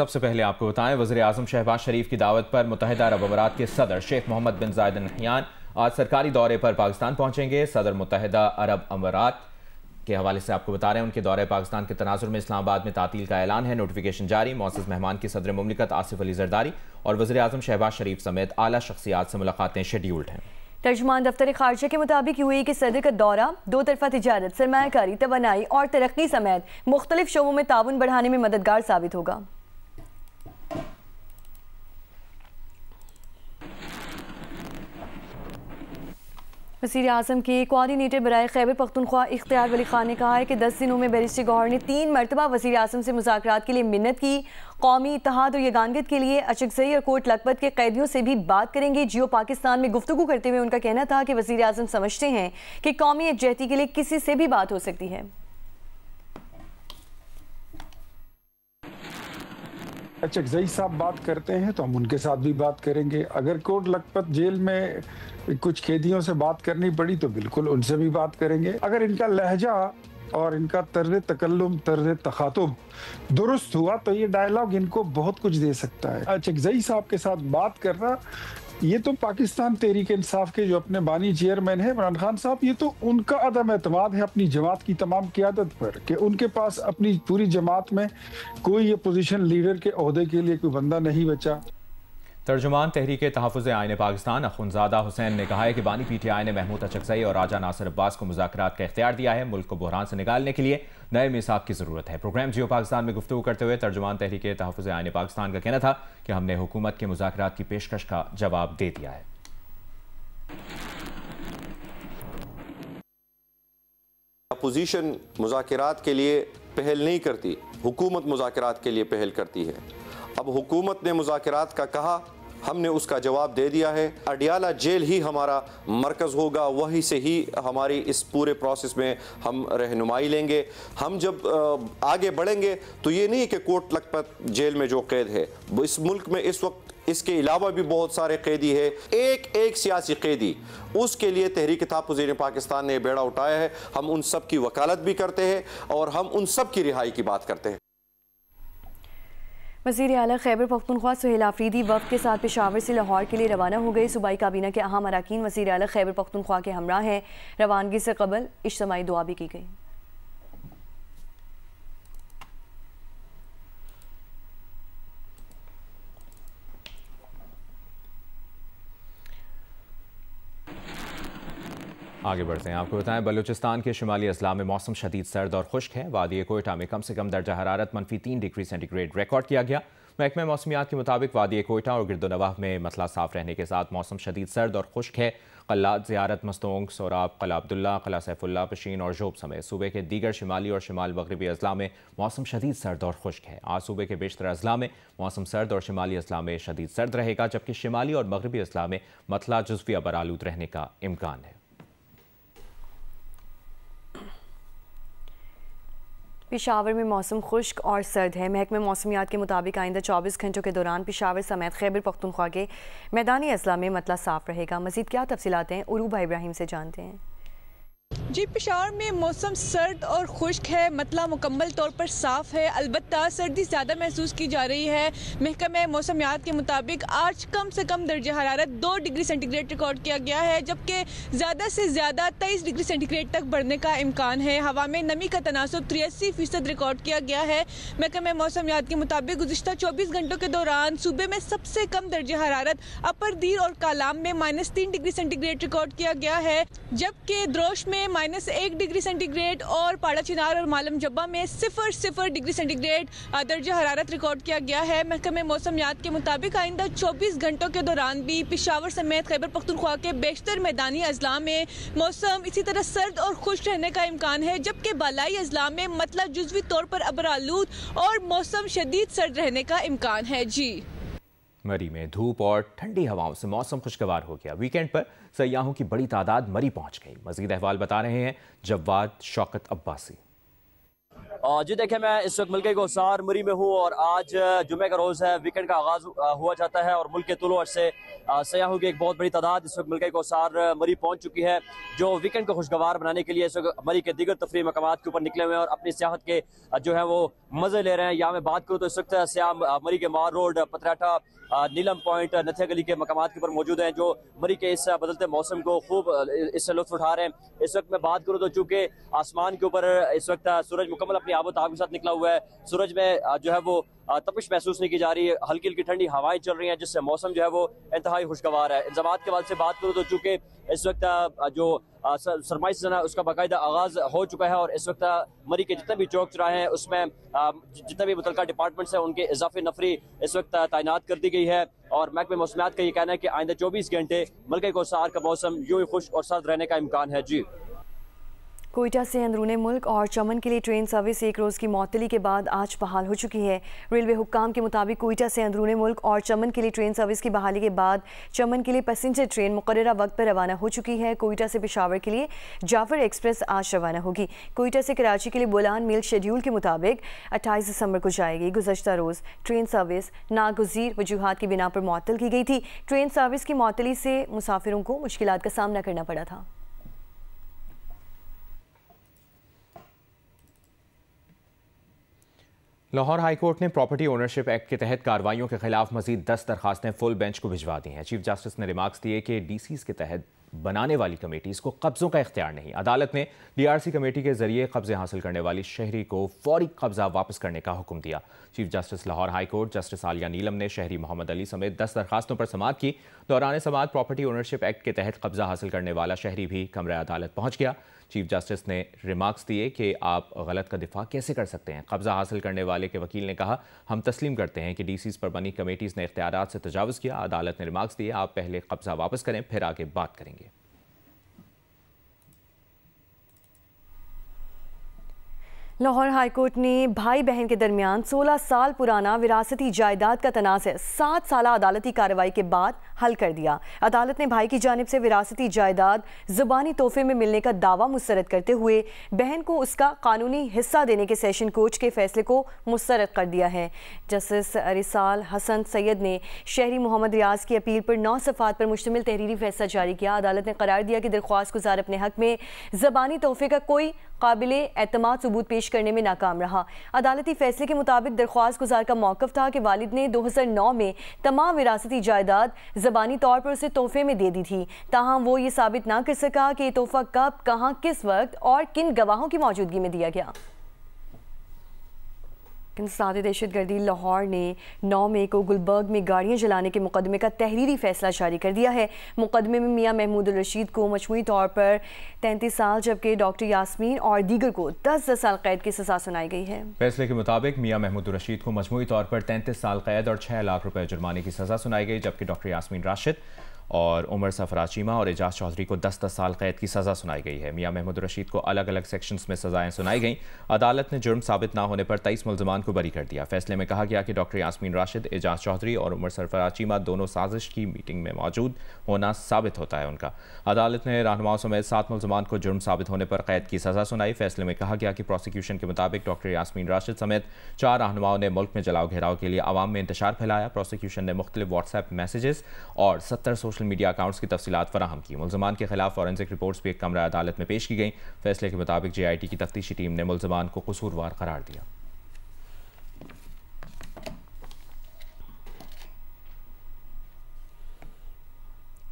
सबसे पहले आपको बताएं, वज़ीर आज़म शहबाज शरीफ की दावत पर मुत्तहिदा अरब अमीरात के सदर शेख मोहम्मद बिन जायद अल नहयान आज सरकारी दौरे पर पाकिस्तान पहुंचेंगे। सदर मुत्तहिदा अरब अमीरात के हवाले से आपको बता रहे हैं, उनके दौरे पाकिस्तान के तनाजुर में इस्लामाबाद में तातील का ऐलान है। नोटिफिकेशन जारी। मौसस मेहमान की सदर मुमलिकत आसिफ अली जरदारी और वज़ीर आज़म शहबाज शरीफ समेत आला शख्सियात से मुलाकातें शेड्यूल्ड हैं। तर्जुमान दफ्तर खारजा के मुताबिक यूएई के सदर का दौरा दो तरफा तिजारत, सरमायाकारी, तवानाई और तरक्की समेत मुख्तलिफ शोबों में ताउन बढ़ाने में मददगार साबित होगा। वज़ीर आज़म के कोऑर्डिनेटर बराए खैबर पख्तूनख्वा इख्तियार वली खान ने कहा है कि 10 दिनों में बैरिस्टर गौहर ने 3 मरतबा वज़ीर आज़म से मुज़ाकरात के लिए मिन्नत की। कौमी इत्तेहाद और यगानगत के लिए अचकज़ई और कोट लखपत के कैदियों से भी बात करेंगे। जियो पाकिस्तान में गुफ्तगू करते हुए उनका कहना था कि वज़ीर आज़म समझते हैं कि कौमी यकजहती के लिए किसी से भी बात हो सकती है। अचकज़ई साहब बात करते हैं तो हम उनके साथ भी बात करेंगे। अगर कोट लखपत जेल में कुछ कैदियों से बात करनी पड़ी तो बिल्कुल उनसे भी बात करेंगे। अगर इनका लहजा और इनका तर्ज तकल्लुम, तर्ज तखातुब दुरुस्त हुआ तो ये डायलॉग इनको बहुत कुछ दे सकता है। अचकज़ई साहब के साथ बात करना, ये तो पाकिस्तान तहरीक इंसाफ के जो अपने बानी चेयरमैन है इमरान खान साहब, ये तो उनका अदम एतमाद है अपनी जमात की तमाम क़ियादत पर कि उनके पास अपनी पूरी जमात में कोई अपोजिशन लीडर के ओहदे के लिए कोई बंदा नहीं बचा। तर्जुमान तहरीक तहफ़्फ़ुज़ आईन पाकिस्तान अख़ुंज़ादा हुसैन ने कहा है कि बानी PTI ने महमूद अचकज़ई और राजा नासिर अब्बास को मुज़ाकरात का इख्तियार दिया है। मुल्क को बहरान से निकालने के लिए नए मिसाक की ज़रूरत है। प्रोग्राम जियो पाकिस्तान में गुफ्तगू करते हुए तर्जुमान तहरीक तहफ़्फ़ुज़ आईन पाकिस्तान का कहना था कि हमने हुकूमत के मुज़ाकरात की पेशकश का जवाब दे दिया है। अपोजिशन मुज़ाकरात के लिए पहल नहीं करती, हुकूमत मुज़ाकरात के लिए पहल करती है। अब हुकूमत ने मुज़ाकरात का कहा, हमने उसका जवाब दे दिया है। अडियाला जेल ही हमारा मरकज़ होगा, वहीं से ही हमारी इस पूरे प्रोसेस में हम रहनुमाई लेंगे। हम जब आगे बढ़ेंगे तो ये नहीं कि कोट लखपत जेल में जो कैद है, इस मुल्क में इस वक्त इसके अलावा भी बहुत सारे कैदी है। एक एक सियासी कैदी, उसके लिए तहरीक तहफ़्फ़ुज़ पाकिस्तान ने बेड़ा उठाया है। हम उन सब की वकालत भी करते हैं और हम उन सब की रिहाई की बात करते हैं। वज़ीर आला खैबर पख्तूनख्वा सुहेल आफरीदी वफ़द के साथ पेशावर से लाहौर के लिए रवाना हो गए। सूबाई काबीना के अहम अरकान वज़ीर आला खैबर पख्तूनख्वा के हमरा हैं। रवानगी से कबल इज्तिमाई दुआ भी की गई। आगे बढ़ते हैं, आपको बताएं, बलूचिस्तान के शुमाली अजला में मौसम शदीद सर्द और खुश्क है। वादी कोयटा में कम से कम दर्जा हरारत -3 डिग्री सेंटीग्रेड रिकॉर्ड किया गया। महकमा मौसमियात के मुताबिक वादी कोयटा और गिरदोनवाह में मतला साफ रहने के साथ मौसम शदीद सर्द और खुश्क है। कल्लात, ज़ियारत, मस्तोंग, सोराब, कला अब्दुल्ला, कला सैफुल्ला, पशीन और जोब समेत सूबे के दीगर शिमाली और शिमाल मगरबी अजला में मौसम शदीद सर्द और खुश्क है। आज सूबे के बेशतर अजला में मौसम सर्द और शिमाली अजला में शदीद सर्द रहेगा, जबकि शिमाली और मगरबी अजला में मतला जुज़वी बरालूद रहने का इम्कान है। पेशावर में मौसम खुश्क और सर्द है। महकमे मौसमियात के मुताबिक आइंदा 24 घंटों के दौरान पेशावर समेत खैबर पख्तूनख्वा के मैदानी अजला में मतला साफ रहेगा। मज़ीद क्या तफसीलात हैं, उरूबा इब्राहिम से जानते हैं। जी, पेशावर में मौसम सर्द और खुश्क है, मतला मुकम्मल तौर पर साफ़ है, अलबत्ता सर्दी ज़्यादा महसूस की जा रही है। महकमा मौसमियात के मुताबिक आज कम से कम दर्जा हरारत 2 डिग्री सेंटीग्रेड रिकॉर्ड किया गया है, जबकि ज़्यादा से ज़्यादा 23 डिग्री सेंटीग्रेड तक बढ़ने का इम्कान है। हवा में नमी का तनासुब 83% रिकॉर्ड किया गया है। महकमा मौसमियात के मुताबिक गुज़िश्ता 24 घंटों के दौरान सूबे में सबसे कम दर्जा हरारत अपर दीर और कालाम में -3 डिग्री सेंटीग्रेड रिकॉर्ड किया गया है, जबकि द्रोश में -1 डिग्री सेंटीग्रेड और पाड़ा चिनार और मालम जब्बा में 0 डिग्री सेंटीग्रेड दर्जा हरारत रिकॉर्ड किया गया है। महकमे मौसमियात के मुताबिक आइंदा 24 घंटों के दौरान भी पेशावर समेत खैबर पख्तूनख्वा के बेशतर मैदानी अजला में मौसम इसी तरह सर्द और खुश्क रहने का इम्कान है, जबकि बालाई अजला में मतला जुज़वी तौर पर अबरालूद और मौसम शदीद सर्द रहने का इम्कान है। जी, मरी में धूप और ठंडी हवाओं से मौसम खुशगवार हो गया। वीकेंड पर सयाहों की बड़ी तादाद मरी पहुंच गई। मजीद अहवाल बता रहे हैं जवाद शौकत अब्बासी। जी देखें, मैं इस वक्त मुल्क के गोसार मरी में हूँ और आज जुमे का रोज़ है, वीकेंड का आगाज़ हुआ जाता है और मुल्क के तुलो से सयाहों की एक बहुत बड़ी तादाद इस वक्त मुल्क के गोसार मरी पहुँच चुकी है, जो वीकेंड को खुशगवार बनाने के लिए इस वक्त मरी के दीगर तफरीह मकामात के ऊपर निकले हुए हैं और अपनी सियाहत के जो है वो मज़े ले रहे हैं। यहाँ मैं बात करूँ तो इस वक्त सियाम मरी के मार रोड, पतराटा, नीलम पॉइंट, नथिया गली के मकामात के ऊपर मौजूद हैं, जो मरी के इस बदलते मौसम को खूब इससे लुत्फ उठा रहे हैं। इस वक्त मैं बात करूँ तो चूँकि आसमान के ऊपर इस वक्त सूरज मुकम्मल अपनी आबोताब के साथ निकला हुआ है, सूरज में जो है वो तपिश महसूस नहीं की जा रही है, हल्की हल्की ठंडी हवाएं चल रही हैं, जिससे मौसम जो है वो इंतहाई खुशगवार है। इंतज़ामात के बाद से बात करूँ तो चूँकि इस वक्त जो सरमाई सीजन है उसका बाकायदा आगाज़ हो चुका है और इस वक्त मरी के जितने भी चौक चौराहे हैं उसमें जितने भी मुतल्लिका डिपार्टमेंट्स हैं उनके इजाफी नफरी इस वक्त तैनात कर दी गई है और महकमे मौसमियात का ये कहना है कि आइंदा 24 घंटे मुल्क गोसार का मौसम यूं ही खुश्क और सर्द रहने का इम्कान है। जी, कोयटा से अंदरूनी मुल्क और चमन के लिए ट्रेन सर्विस एक रोज़ की मअतली के बाद आज बहाल हो चुकी है। रेलवे हुक्काम के मुताबिक कोयटा से अंदरूनी मुल्क और चमन के लिए ट्रेन सर्विस की बहाली के बाद चमन के लिए पैसेंजर ट्रेन मुकर्ररा वक्त पर रवाना हो चुकी है। कोयटा से पेशावर के लिए जाफर एक्सप्रेस आज रवाना होगी। कोयटा से कराची के लिए बोलान मेल शेड्यूल के मुताबिक 28 दिसंबर को जाएगी। गुज़श्ता रोज़ ट्रेन सर्विस नागुज़ीर वजूहात की बिना पर मुअत्तल की गई थी। ट्रेन सर्विस की मुअत्तली से मुसाफिरों को मुश्किलात का सामना करना पड़ा था। लाहौर हाई कोर्ट ने प्रॉपर्टी ओनरशिप एक्ट के तहत कार्रवाइयों के खिलाफ मजीद 10 दरखास्तें फुल बेंच को भिजवा दी हैं। चीफ जस्टिस ने रिमार्क्स दिए कि डीसीज के तहत बनाने वाली कमेटीज को कब्जों का इख्तियार नहीं। अदालत ने डीआरसी कमेटी के जरिए कब्जे हासिल करने वाली शहरी को फौरी कब्जा वापस करने का हुक्म दिया। Chief justice Lahore high court justice Aliya Neelam ने शहरी मोहम्मद अली समेत 10 दरखास्तों पर समाअत की। दौरान समाअत प्रॉपर्टी ओनरशिप एक्ट के तहत कब्जा हासिल करने वाला शहरी भी कमरे अदालत पहुंच गया। चीफ जस्टिस ने रिमार्क्स दिए कि आप गलत का दिफा कैसे कर सकते हैं। कब्जा हासिल करने वाले के वकील ने कहा, हम तस्लीम करते हैं कि डीसीज पर बनी कमेटीज ने इख्तियारात से तजावुज़ किया। अदालत ने रिमार्क्स दिए, आप पहले कब्जा वापस करें, फिर आगे बात करेंगे। लाहौर हाईकोर्ट ने भाई बहन के दरमियान 16 साल पुराना विरासती जायदाद का तनाज़ 7 साल अदालती कार्रवाई के बाद हल कर दिया। अदालत ने भाई की जानिब से विरासती जायदाद ज़ुबानी तोहफे में मिलने का दावा मुस्तरद करते हुए बहन को उसका कानूनी हिस्सा देने के सेशन कोर्ट के फैसले को मुस्तरद कर दिया है। जस्टिस रिसाल हसन सैयद ने शहरी मोहम्मद रियाज की अपील पर 9 सफ़ात पर मुश्तमिल तहरीरी फैसला जारी किया। अदालत ने करार दिया कि दरख्वास्त गुजार अपने हक में ज़बानी तोहफे का कोई काबिल एतमाद सबूत पेश करने में नाकाम रहा। अदालती फैसले के मुताबिक दरख्वास्त गुजार का मौक़िफ़ था कि वालिद ने 2009 में तमाम विरासती जायदाद ज़बानी तौर पर उसे तोहफे में दे दी थी, ताहम वो ये साबित ना कर सका कि ये तोहफा कब, कहाँ, किस वक्त और किन गवाहों की मौजूदगी में दिया गया। इंसदाद दहशतगर्दी लाहौर ने 9 मई को गुलबर्ग में गाड़ियां जलाने के मुकदमे का तहरीरी फैसला जारी कर दिया है। मुकदमे में मियां महमूद रशीद को मजमूई तौर पर 33 साल जबकि डॉक्टर यास्मीन और दीगर को 10 साल कैद की सजा सुनाई गई है। फैसले के मुताबिक मियां महमूद रशीद को मजमूई तौर पर 33 साल कैद और 6 लाख रुपए जुर्माने की सजा सुनाई गई, जबकि डॉक्टर यास्मीन राशिद और उमर सफरा चीमा और एजाज चौधरी को 10 साल कैद की सज़ा सुनाई गई है। मियां महमूद रशीद को अलग अलग सेक्शंस में सजाएं सुनाई गईं। अदालत ने जुर्म साबित ना होने पर 23 मुल्ज़मान को बरी कर दिया। फैसले में कहा गया कि डॉक्टर यास्मीन राशिद, एजाज चौधरी और उमर सफरा चीमा दोनों साजिश की मीटिंग में मौजूद होना साबित होता है उनका। अदालत ने रहनुमाओं समेत 7 मुल्ज़मान को जुर्म साबित होने पर कैद की सज़ा सुनाई। फैसले में कहा गया कि प्रोसिक्यूशन के मुताबिक डॉक्टर यास्मीन राशिद समेत 4 रहनुमाओं ने मुल्क में जलाओ घेराव के लिए आवाम में इंतशार फैलाया। प्रोसिक्यूशन ने मुख्तलिफ व्हाट्सएप मैसेजेस और 70 सोशल मीडिया अकाउंट्स की तफसीलात फराहम की। मुल्ज़मान के खिलाफ फॉरेंसिक रिपोर्ट्स भी एक कमरा अदालत में पेश की गई। फैसले के मुताबिक JIT की तफ्तीशी टीम ने मुल्ज़मान को कसूरवार करार दिया।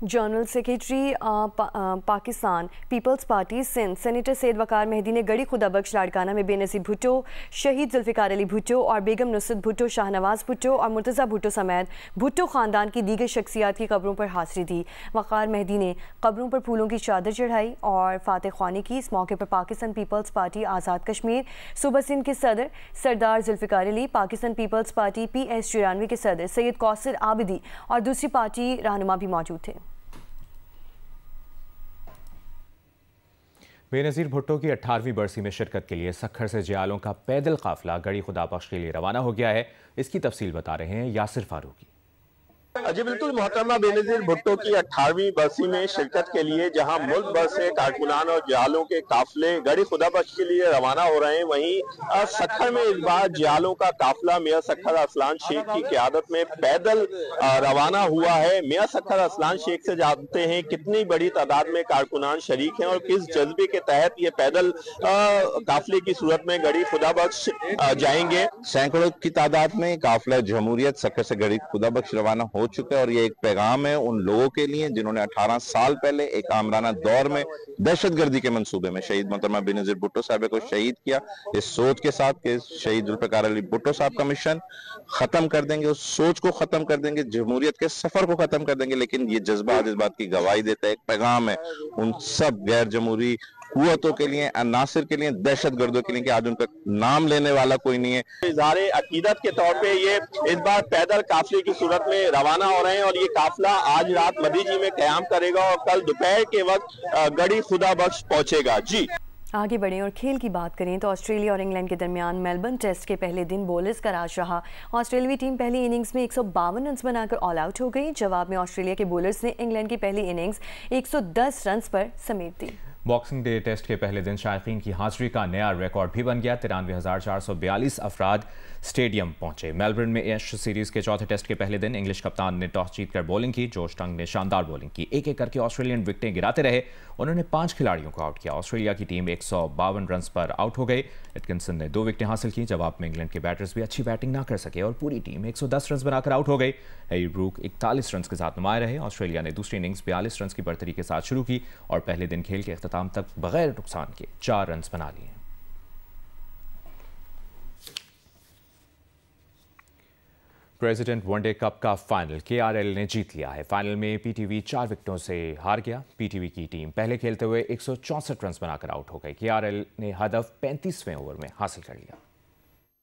General secretary Pakistan Peoples Party Sindh senator Syed Waqar Mehdi ने गड़ी खुदा बख्श लाड़काना में बेनज़ीर भुट्टो, शहीद जुल्फ़िकार अली भुट्टो और बेगम नुसरत भुट्टो, शाहनवाज भुट्टो और मुर्तज़ा भुट्टो समेत भुट्टो ख़ानदान की दीगर शख्सियात की कब्रों पर हाज़िरी दी। वकार मेहदी ने कब्रों पर फूलों की चादर चढ़ाई और फातह ख्वानी की। इस मौके पर पाकिस्तान पीपल्स पार्टी आज़ाद कश्मीर सूबा सिंध के सदर सरदार जुल्फ़िकार अली, पाकिस्तान पीपल्स पार्टी PS94 के सदर सैयद कौसर आबिदी और दूसरी पार्टी रहनुमा भी मौजूद थे। बेनज़ीर भुट्टो की 18वीं बरसी में शिरकत के लिए सक्खर से जियालों का पैदल काफिला गड़ी खुदा बख्श के लिए रवाना हो गया है। इसकी तफसील बता रहे हैं यासिर फारूकी। जी बिल्कुल, मोहतरमा बेनज़ीर भुट्टो की 18वीं बरसी में शिरकत के लिए जहां मुल्क भर से कारकुनान और जियालों के काफिले गड़ी खुदाबख्श के लिए रवाना हो रहे हैं, वहीं सक्खर में इस बार जियालों का काफिला मियां सक्खर अरसलान शेख की क़यादत में पैदल रवाना हुआ है। मियां सक्खर अरसलान शेख से जानते हैं कितनी बड़ी तादाद में कारकुनान शरीक हैं और किस जज्बे के तहत ये पैदल काफिले की सूरत में गड़ी खुदाबख्श जाएंगे। सैकड़ों की तादाद में काफिला जमहूरियत सक्खर से गड़ी खुदाबख्श रवाना हो चुका है और ये एक पैगाम है उन लोगों के लिए जिन्होंने 18 साल पहले एक आमराना दौर में दहशतगर्दी के मंसूबे में शहीद मोहतरमा बेनज़ीर भुट्टो साहब को शहीद किया, इस सोच के साथ कि शहीद जुल्फ़िकार अली भुट्टो साहब का मिशन खत्म कर देंगे, उस सोच को खत्म कर देंगे, जमहूरियत के सफर को खत्म कर देंगे। लेकिन ये जज्बा आज इस बात की गवाही देता है, एक पैगाम है उन सब गैर जमहूरी कुव्वतों के लिए, नासिर के लिए, दहशतगर्दों के लिए कि आज उनका नाम लेने वाला कोई नहीं है। इज़हारे अकीदत के तौर पे ये इस बार पैदल काफिले की सूरत में रवाना हो रहे हैं और ये काफिला आज रात मदीजी में क़याम करेगा और कल दोपहर के वक्त गड़ी खुदाबख्श पहुंचेगा। जी आगे बढ़ें और खेल की बात करें तो ऑस्ट्रेलिया और इंग्लैंड के दरमियान मेलबर्न टेस्ट के पहले दिन बॉलर्स का राज रहा। ऑस्ट्रेलियावी टीम पहली इनिंग्स में 152 रन बनाकर ऑल आउट हो गई। जवाब में ऑस्ट्रेलिया के बॉलर्स ने इंग्लैंड की पहली इनिंग्स 110 रन पर समेट दी। बॉक्सिंग डे टेस्ट के पहले दिन शायकीन की हाजिरी का नया रिकॉर्ड भी बन गया। 93,442 अफराद स्टेडियम पहुंचे। मेलबर्न में एश सीरीज के चौथे टेस्ट के पहले दिन इंग्लिश कप्तान ने टॉस जीतकर बॉलिंग की। जोश टंग ने शानदार बॉलिंग की, एक एक करके ऑस्ट्रेलियन विकेटें गिराते रहे। उन्होंने 5 खिलाड़ियों को आउट किया। ऑस्ट्रेलिया की टीम 152 रन पर आउट हो गई। एटकिंसन ने 2 विकेटें हासिल की। जवाब में इंग्लैंड के बैटर्स भी अच्छी बैटिंग ना कर सके और पूरी टीम 110 रन बनाकर आउट हो गई। हैरी ब्रूक 41 रन के साथ नुमाया रहे। ऑस्ट्रेलिया ने दूसरी इनिंग्स 42 रन की बढ़तरी के साथ शुरू की और पहले दिन खेल के अख्ताम तक बगैर नुकसान के 4 रन बना लिए। प्रेसिडेंट वनडे कप का फाइनल केआरएल ने जीत लिया है। फाइनल में पीटीवी 4 विकेटों से हार गया। पीटीवी की टीम पहले खेलते हुए 164 रन बनाकर आउट हो गई। केआरएल ने हदफ 35वें ओवर में हासिल कर लिया।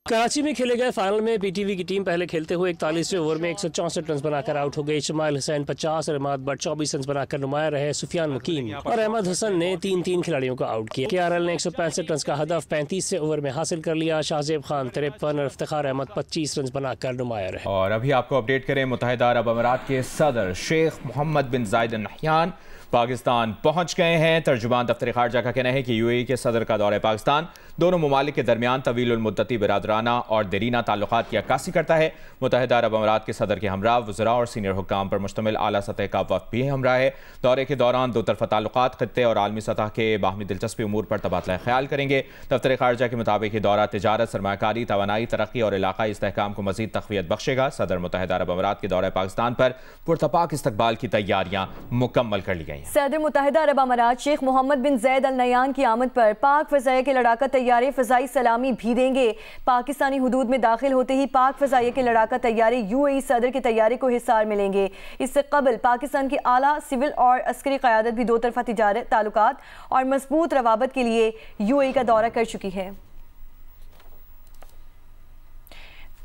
कराची में खेले गए फाइनल में पीटीवी की टीम पहले खेलते हुए 41वें ओवर में 164 रन बनाकर आउट हो गई। शमाइल हुसैन 50 और इमाद बट 24 रन बनाकर नुमाया रहे। सुफियान मुकीम और अहमद हसन ने 3-3 खिलाड़ियों को आउट किया। केआरएल ने 165 रन का हदफ 35वें ओवर में हासिल कर लिया। शाहजेब खान 53 और इफ्तिखार अहमद 25 रन बनाकर नुमाया रहे। और अभी आपको अपडेट करें, मुत्तहिदा अरब अमीरात के सदर शेख मोहम्मद बिन जायद अल नहयान पाकिस्तान पहुंच गए हैं। तर्जुमान दफ्तर खारजा का कहना है कि यूएई के सदर का दौरा पाकिस्तान दोनों ममालिक के दरमियान तवील मुद्दती बिरादराना और देरीना ताल्लुकात की अक्कासी करता है। मुत्तहिदा अरब अमीरात के सदर के हमरा वज़रा और सीनियर हुक्काम पर मुश्तमिल आला सतह का वफ़द भी हमरा है। दौरे के दौरान दो तरफ़ा ताल्लुकात, खत्ते और आलमी सतह के बाहमी दिलचस्पी उमूर पर तबादला ख्याल करेंगे। दफ्तर खारजा के मुताबिक ये दौरा तिजारत, सरमायाकारी, तवानाई, तरक्की और इलाकाई इस्तेहकाम को मज़ीद तक़वियत बख्शेगा। सदर मुत्तहिदा अरब अमीरात के दौरे पाकिस्तान पर पुरतपाक इस्तकबाल की तैयारियां मुकम्मल कर ली गई हैं। सदर मुत्तहिदा अरब अमीरात शेख मोहम्मद बिन जैद अल नयान की आमद पर पाक फ़ज़ाइया के लड़ाका तैयारे फ़ज़ाई सलामी भी देंगे। पाकिस्तानी हुदूद में दाखिल होते ही पाक फ़ज़ाइया के लड़ाका तैयारे यूएई सदर के तैयारे को हिस्सार मिलेंगे। इससे कबल पाकिस्तान की आला सिविल और अस्करी क़यादत भी दो तरफ़ा तिजारत ताल्लुकात और मजबूत रवाबत के लिए यूएई का दौरा कर चुकी है।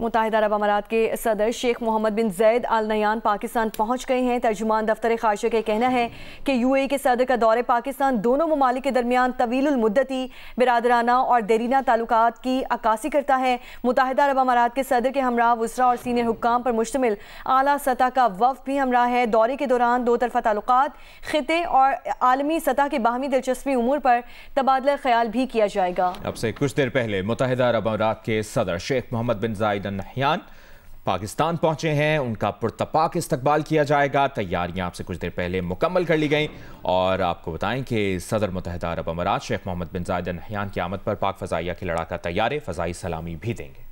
मुत्तहिदा अरब अमीरात के सदर शेख मोहम्मद बिन जैद अल नयान पाकिस्तान पहुंच गए हैं। तर्जुमान दफ्तर खारजा का कहना है कि यूएई के सदर का दौरे पाकिस्तान दोनों ममालिक के दरमियान तवीलुल मुद्दती बिरादराना और देरीना ताल्लुकात की अक्कासी करता है। मुत्तहिदा अरब अमीरात के सदर के हमरा वज़रा और सीनियर हुक्काम पर मुश्तमिल आला सतह का वफ़द भी हमरा है। दौरे के दौरान दो तरफ़ा ताल्लुकात, खिते और आलमी सतह के बाहमी दिलचस्पी उमूर पर तबादला ख्याल भी किया जाएगा। अब से कुछ देर पहले मुत्तहिदा अरब अमीरात के सदर शेख मोहम्मद बिन जायद नहयान पाकिस्तान पहुंचे हैं। उनका पुरतपाक इस्तकबाल किया जाएगा। तैयारियां आपसे कुछ देर पहले मुकम्मल कर ली गई और आपको बताएं कि सदर मुत्तहिदा अरब अमीरात शेख मोहम्मद बिन जायद नहयान की आमद पर पाक फ़ज़ाइया के लड़ाका तैयारे फ़ज़ाई सलामी भी देंगे।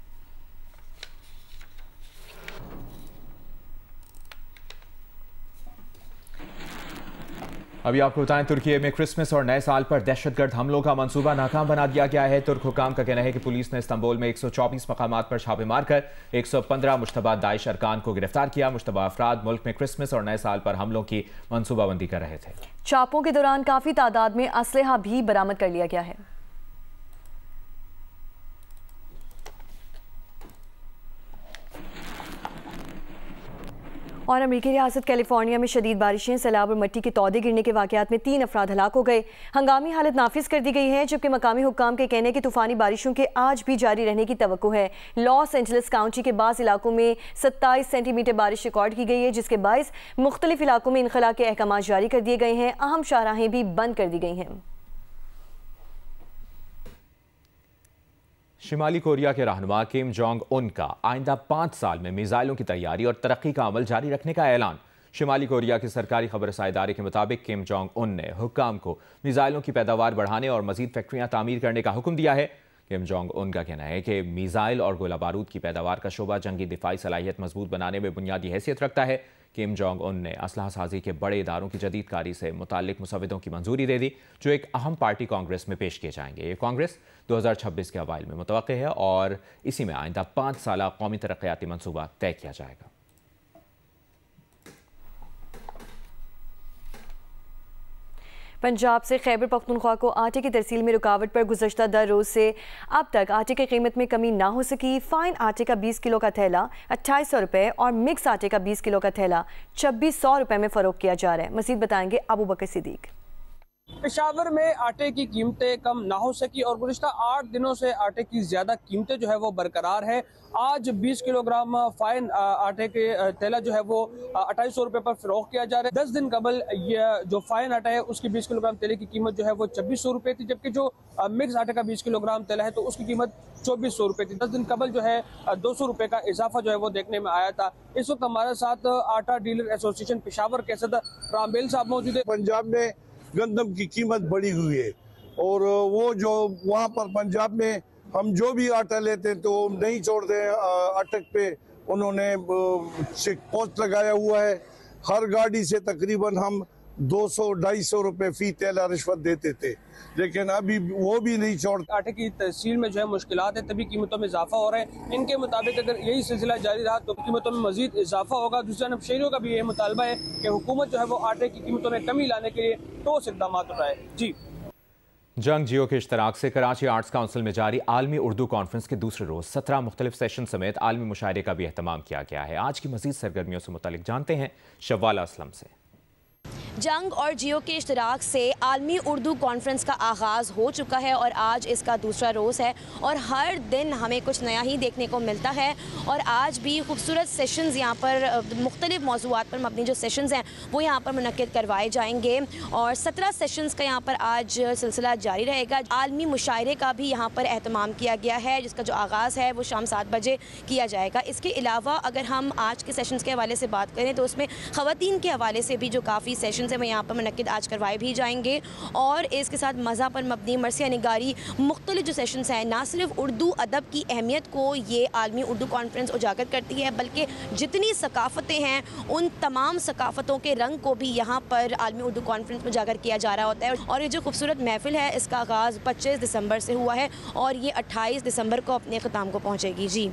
अभी आपको बताएं, तुर्की में क्रिसमस और नए साल पर दहशतगर्द हमलों का मंसूबा नाकाम बना दिया गया है। तुर्क हुकाम का कहना है कि पुलिस ने इस्तांबुल में 124 मकामात पर छापे मारकर 115 मुश्तबा दाइश अरकान को गिरफ्तार किया। मुश्तबा अफराद मुल्क में क्रिसमस और नए साल पर हमलों की मंसूबाबंदी कर रहे थे। छापों के दौरान काफी तादाद में असलहा भी बरामद कर लिया गया है। और अमेरिकी रियासत कैलिफोर्निया में शदीद बारिशें, सैलाब और मिट्टी के तौदे गिरने के वाक़यात में 3 अफराद हलाक हो गए। हंगामी हालत नाफिज कर दी गई है, जबकि मकामी हुक्काम के कहने की तूफ़ानी बारिशों के आज भी जारी रहने की तवक्को है। लॉस एंजलिस काउंटी के बाज़ इलाकों में 27 सेंटीमीटर बारिश रिकॉर्ड की गई है, जिसके बायस मुख्तलिफ इलाकों में इनखला के अहकाम जारी कर दिए गए हैं। अहम शाहराहें भी बंद कर दी गई हैं। शिमाली कोरिया के रहनुमा किम जोंग उन का आइंदा 5 साल में मिसाइलों की तैयारी और तरक्की का अमल जारी रखने का ऐलान। शिमाली कोरिया के सरकारी खबरसार इदारे के मुताबिक किम जोंग उन ने हुक्काम को मिसाइलों की पैदावार बढ़ाने और मजीद फैक्ट्रियां तामीर करने का हुक्म दिया है। किम जोंग उन का कहना है कि मिसाइल और गोला बारूद की पैदावार का शोबा जंगी दिफाई सलाहियत मजबूत बनाने में बुनियादी हैसियत रखता है। किम जोंग उन ने असलहा साजी के बड़े इदारों की जदीदकारी से मुताल्लिक मुसव्विदों की मंजूरी दे दी, जो एक अहम पार्टी कांग्रेस में पेश किए जाएंगे। ये कांग्रेस 2026 के अवाइल में मुतवक्किल है और इसी में आइंदा 5 साल कौमी तरक्याती मनसूबा तय किया जाएगा। पंजाब से खैबर पख्तूनख्वा को आटे की तरसील में रुकावट पर गुज़श्ता 10 रोज़ से अब तक आटे की कीमत में कमी ना हो सकी। फाइन आटे का 20 किलो का थैला 2800 रुपये और मिक्स आटे का 20 किलो का थैला 2600 रुपये में फ़रोख्त किया जा रहा है। मज़ीद बताएंगे अबू बकर सिद्दीक। पेशावर में आटे की कीमतें कम ना हो सकी और गुज़श्ता 8 दिनों से आटे की ज़्यादा कीमतें जो है वो बरकरार है। आज 20 किलोग्राम फाइन आटे के थैला जो है वो 2800 रुपये पर फरोख्त किया जा रहा है। 10 दिन कबल ये जो फाइन आटा है उसकी 20 किलोग्राम तेले की कीमत जो है वो 2600 रुपये थी, जबकि जो मिक्स आटे का 20 किलोग्राम तेला है तो उसकी कीमत 2400 रुपये थी। 10 दिन कबल जो है 200 रुपये का इजाफा जो है वो देखने में आया था। इस वक्त हमारे साथ आटा डीलर एसोसिएशन पेशावर के सदर रामबेल साहब मौजूद है। पंजाब में गंदम की कीमत बढ़ी हुई है और वो जो वहाँ पर पंजाब में हम जो भी आटा लेते हैं तो नहीं छोड़ते हैं अटक पे। उन्होंने चेक पोस्ट लगाया हुआ है। हर गाड़ी से तकरीबन हम 200-250 रुपये फी तेला रिश्वत देते थे, लेकिन अभी वो भी नहीं छोड़ते। आटे की तहसील में जो है मुश्किलात है, तभी कीमतों में इजाफा हो रहा है। इनके मुताबिक अगर यही सिलसिला जारी रहा तो कीमतों में मजीद इजाफा होगा। दूसरी तरफ शहरियों का भी ये मुतालबा है कि हुकूमत जो है वो आटे की कीमतों में कमी लाने के लिए ठोस इक़दाम उठाए। जी जंग जियो के इश्तराक से कराची आर्ट्स काउंसिल में जारी आलमी उर्दू कॉन्फ्रेंस के दूसरे रोज 17 मुख्तलिफ सेशन समेत आलमी मुशायरे का भी एहतमाम किया गया है। आज की मजीद सरगर्मियों से मुतालिक जानते हैं शवाला असलम से। जंग और जियो के इश्तराक से आलमी उर्दू कॉन्फ्रेंस का आगाज़ हो चुका है और आज इसका दूसरा रोज़ है और हर दिन हमें कुछ नया ही देखने को मिलता है। और आज भी खूबसूरत सेशंस यहाँ पर मुख्तलिफ मौज़ूआत पर मबनी जो सेशंस हैं वो यहाँ पर मुनक्किद करवाए जाएंगे और 17 सेशंस का यहाँ पर आज सिलसिला जारी रहेगा। आलमी मुशायरे का भी यहाँ पर एहतमाम किया गया है, जिसका जो आगाज़ है वो शाम 7 बजे किया जाएगा। इसके अलावा अगर हम आज के सेशंस के हवाले से बात करें तो उसमें ख़वातीन के हवाले से भी जो काफ़ी सेशन से यहाँ पर मुनक्किद आज करवाए भी जाएंगे और इसके साथ मज़ा पर मबनी मरसिया निगारी मुख्तलिफ जो सेशंस हैं, ना सिर्फ उर्दू अदब की अहमियत को ये आलमी उर्दू कॉन्फ्रेंस उजागर करती है, बल्कि जितनी सकाफ़तें हैं उन तमाम सकाफ़तों के रंग को भी यहाँ पर आलमी उर्दू कॉन्फ्रेंस में उजागर किया जा रहा होता है। और ये जो खूबसूरत महफिल है इसका आगाज़ 25 दिसंबर से हुआ है और ये 28 दिसंबर को अपने ख़िताम को पहुँचेगी। जी